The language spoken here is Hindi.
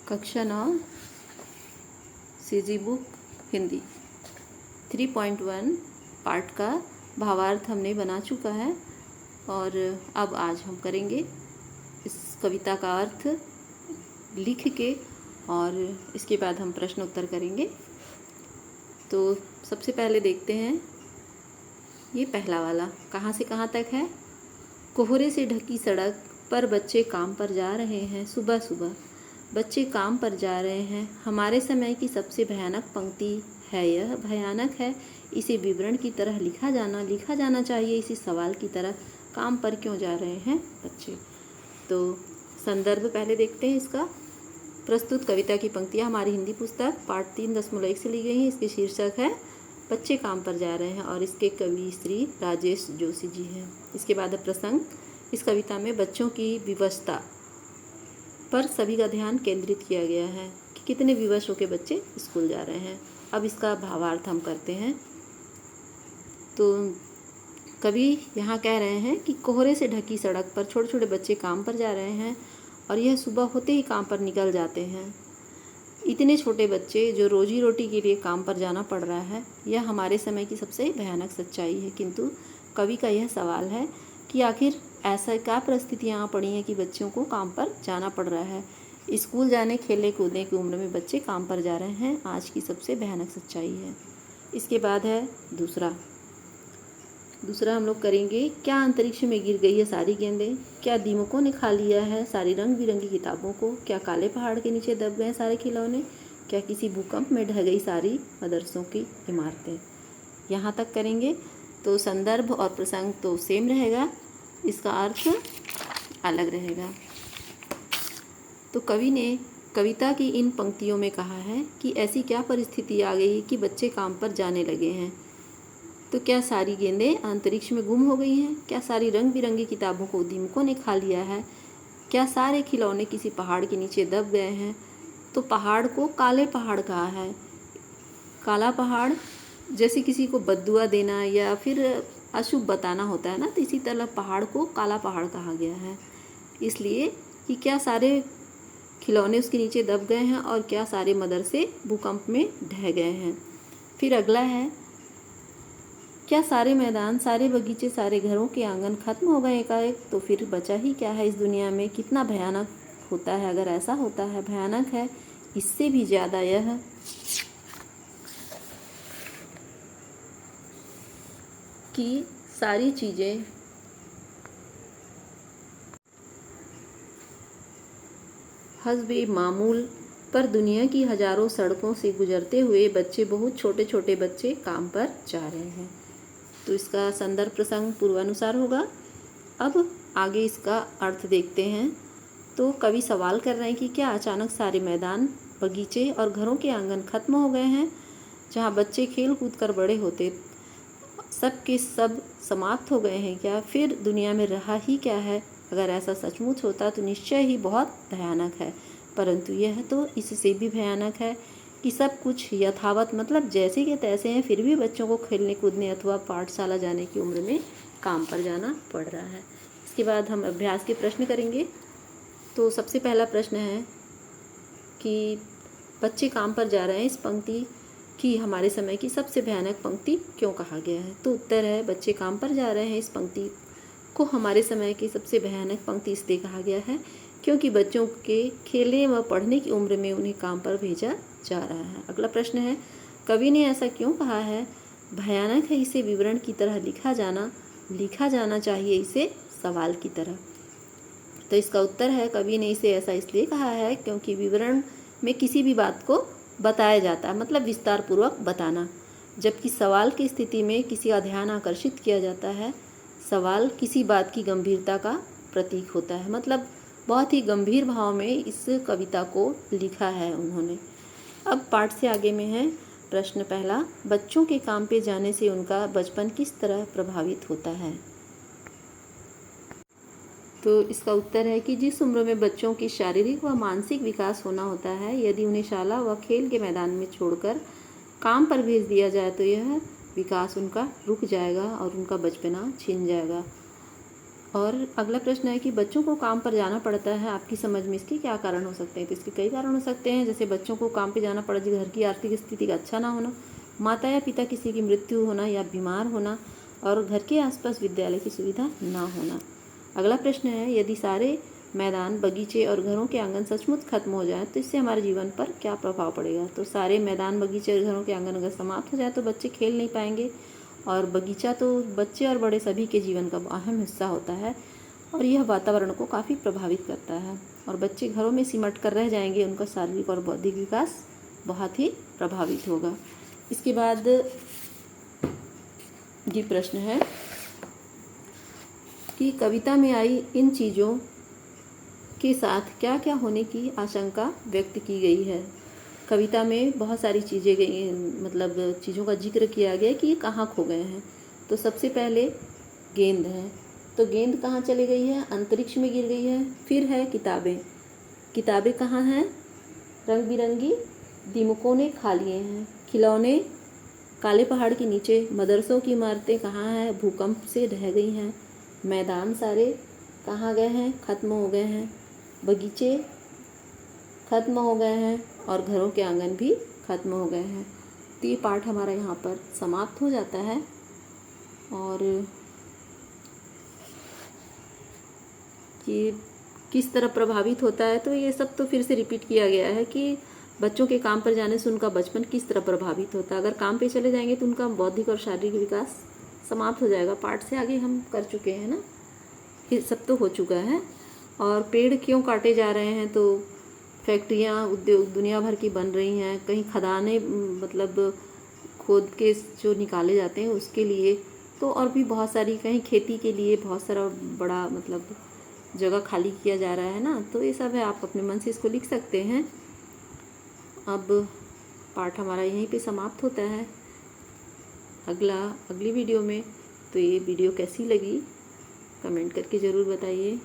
कक्षा 9 सीजी बुक हिंदी 3.1 पार्ट का भावार्थ हमने बना चुका है और अब आज हम करेंगे इस कविता का अर्थ लिख के और इसके बाद हम प्रश्न उत्तर करेंगे। तो सबसे पहले देखते हैं ये पहला वाला कहाँ से कहाँ तक है। कोहरे से ढकी सड़क पर बच्चे काम पर जा रहे हैं। सुबह सुबह बच्चे काम पर जा रहे हैं। हमारे समय की सबसे भयानक पंक्ति है। यह भयानक है, इसे विवरण की तरह लिखा जाना चाहिए। इसी सवाल की तरह काम पर क्यों जा रहे हैं बच्चे। तो संदर्भ पहले देखते हैं इसका। प्रस्तुत कविता की पंक्तियाँ हमारी हिंदी पुस्तक पाठ 3.1 से ली गई हैं। इसके शीर्षक है बच्चे काम पर जा रहे हैं और इसके कवि श्री राजेश जोशी जी हैं। इसके बाद प्रसंग। इस कविता में बच्चों की विवशता पर सभी का ध्यान केंद्रित किया गया है कि कितने विवश होकर बच्चे स्कूल जा रहे हैं। अब इसका भावार्थ हम करते हैं। तो कवि यहाँ कह रहे हैं कि कोहरे से ढकी सड़क पर छोटे छोटे बच्चे काम पर जा रहे हैं और यह सुबह होते ही काम पर निकल जाते हैं। इतने छोटे बच्चे जो रोजी रोटी के लिए काम पर जाना पड़ रहा है, यह हमारे समय की सबसे भयानक सच्चाई है। किंतु कवि का यह सवाल है कि आखिर ऐसा क्या परिस्थितियाँ पड़ी हैं कि बच्चों को काम पर जाना पड़ रहा है। स्कूल जाने खेलने कूदने की उम्र में बच्चे काम पर जा रहे हैं, आज की सबसे भयानक सच्चाई है। इसके बाद है दूसरा हम लोग करेंगे। क्या अंतरिक्ष में गिर गई है सारी गेंदें? क्या दीमकों ने खा लिया है सारी रंग बिरंगी किताबों को? क्या काले पहाड़ के नीचे दब गए सारे खिलौने? क्या किसी भूकंप में ढह गई सारी मदरसों की इमारतें? यहाँ तक करेंगे। तो संदर्भ और प्रसंग तो सेम रहेगा, इसका अर्थ अलग रहेगा। तो कवि ने कविता की इन पंक्तियों में कहा है कि ऐसी क्या परिस्थिति आ गई कि बच्चे काम पर जाने लगे हैं। तो क्या सारी गेंदें अंतरिक्ष में गुम हो गई हैं? क्या सारी रंग बिरंगी किताबों को दीमकों ने खा लिया है? क्या सारे खिलौने किसी पहाड़ के नीचे दब गए हैं? तो पहाड़ को काले पहाड़ कहा है। काला पहाड़ जैसे किसी को बद्दुआ देना या फिर अशुभ बताना होता है ना, तो इसी तरह पहाड़ को काला पहाड़ कहा गया है। इसलिए कि क्या सारे खिलौने उसके नीचे दब गए हैं और क्या सारे मदरसे भूकंप में ढह गए हैं। फिर अगला है, क्या सारे मैदान सारे बगीचे सारे घरों के आंगन खत्म हो गए एकाएक? तो फिर बचा ही क्या है इस दुनिया में। कितना भयानक होता है अगर ऐसा होता है। भयानक है इससे भी ज़्यादा यह कि सारी चीज़ें हस्बे मामूल पर दुनिया की हजारों सड़कों से गुजरते हुए बच्चे, बहुत छोटे छोटे बच्चे काम पर जा रहे हैं। तो इसका संदर्भ प्रसंग पूर्वानुसार होगा। अब आगे इसका अर्थ देखते हैं। तो कवि सवाल कर रहे हैं कि क्या अचानक सारे मैदान बगीचे और घरों के आंगन खत्म हो गए हैं, जहाँ बच्चे खेल कूद कर बड़े होते, सब के सब समाप्त हो गए हैं क्या? फिर दुनिया में रहा ही क्या है? अगर ऐसा सचमुच होता तो निश्चय ही बहुत भयानक है। परंतु यह तो इससे भी भयानक है कि सब कुछ यथावत मतलब जैसे के तैसे हैं, फिर भी बच्चों को खेलने कूदने अथवा पाठशाला जाने की उम्र में काम पर जाना पड़ रहा है। इसके बाद हम अभ्यास के प्रश्न करेंगे। तो सबसे पहला प्रश्न है कि बच्चे काम पर जा रहे हैं, इस पंक्ति कि हमारे समय की सबसे भयानक पंक्ति क्यों कहा गया है। तो उत्तर है, बच्चे काम पर जा रहे हैं इस पंक्ति को हमारे समय की सबसे भयानक पंक्ति इसलिए कहा गया है क्योंकि बच्चों के खेलने व पढ़ने की उम्र में उन्हें काम पर भेजा जा रहा है। अगला प्रश्न है, कवि ने ऐसा क्यों कहा है? भयानक है, इसे विवरण की तरह लिखा जाना चाहिए, इसे सवाल की तरह। तो इसका उत्तर है, कवि ने इसे ऐसा इसलिए कहा है क्योंकि विवरण में किसी भी बात को बताया जाता है, मतलब विस्तार पूर्वक बताना, जबकि सवाल की स्थिति में किसी का ध्यान आकर्षित किया जाता है। सवाल किसी बात की गंभीरता का प्रतीक होता है, मतलब बहुत ही गंभीर भाव में इस कविता को लिखा है उन्होंने। अब पाठ से आगे में है प्रश्न पहला, बच्चों के काम पे जाने से उनका बचपन किस तरह प्रभावित होता है। तो इसका उत्तर है कि जिस उम्र में बच्चों की शारीरिक व मानसिक विकास होना होता है, यदि उन्हें शाला व खेल के मैदान में छोड़कर काम पर भेज दिया जाए तो यह विकास उनका रुक जाएगा और उनका बचपना छिन जाएगा। और अगला प्रश्न है कि बच्चों को काम पर जाना पड़ता है, आपकी समझ में इसके क्या कारण हो सकते हैं? तो इसके कई कारण हो सकते हैं, जैसे बच्चों को काम पे जाना पड़े, घर की आर्थिक स्थिति का अच्छा ना होना, माता या पिता किसी की मृत्यु होना या बीमार होना, और घर के आसपास विद्यालय की सुविधा ना होना। अगला प्रश्न है, यदि सारे मैदान, बगीचे और घरों के आंगन सचमुच खत्म हो जाए तो इससे हमारे जीवन पर क्या प्रभाव पड़ेगा? तो सारे मैदान, बगीचे और घरों के आंगन अगर समाप्त हो जाए तो बच्चे खेल नहीं पाएंगे, और बगीचा तो बच्चे और बड़े सभी के जीवन का अहम हिस्सा होता है, और यह वातावरण को काफ़ी प्रभावित करता है, और बच्चे घरों में सिमट कर रह जाएंगे, उनका शारीरिक और बौद्धिक विकास बहुत ही प्रभावित होगा। इसके बाद ये प्रश्न है कि कविता में आई इन चीज़ों के साथ क्या क्या होने की आशंका व्यक्त की गई है? कविता में बहुत सारी चीज़ें गई, मतलब चीज़ों का जिक्र किया गया कि ये कहाँ खो गए हैं। तो सबसे पहले गेंद है, तो गेंद कहाँ चली गई है? अंतरिक्ष में गिर गई है। फिर है किताबें, किताबें कहाँ हैं? रंग बिरंगी दीमकों ने खा लिए हैं। खिलौने काले पहाड़ के नीचे। मदरसों की इमारतें कहाँ हैं? भूकंप से ढह गई हैं। मैदान सारे कहाँ गए हैं? खत्म हो गए हैं। बगीचे खत्म हो गए हैं, और घरों के आंगन भी खत्म हो गए हैं। तो ये पाठ हमारा यहाँ पर समाप्त हो जाता है। और ये किस तरह प्रभावित होता है, तो ये सब तो फिर से रिपीट किया गया है कि बच्चों के काम पर जाने से उनका बचपन किस तरह प्रभावित होता है। अगर काम पे चले जाएंगे तो उनका बौद्धिक और शारीरिक विकास समाप्त हो जाएगा। पाठ से आगे हम कर चुके हैं ना, ये सब तो हो चुका है। और पेड़ क्यों काटे जा रहे हैं? तो फैक्ट्रियाँ, उद्योग दुनिया भर की बन रही हैं, कहीं खदानें मतलब खोद के जो निकाले जाते हैं उसके लिए, तो और भी बहुत सारी, कहीं खेती के लिए बहुत सारा बड़ा मतलब जगह खाली किया जा रहा है ना। तो ये सब है, आप अपने मन से इसको लिख सकते हैं। अब पाठ हमारा यहीं पे समाप्त होता है। अगली वीडियो में, तो ये वीडियो कैसी लगी कमेंट करके ज़रूर बताइए।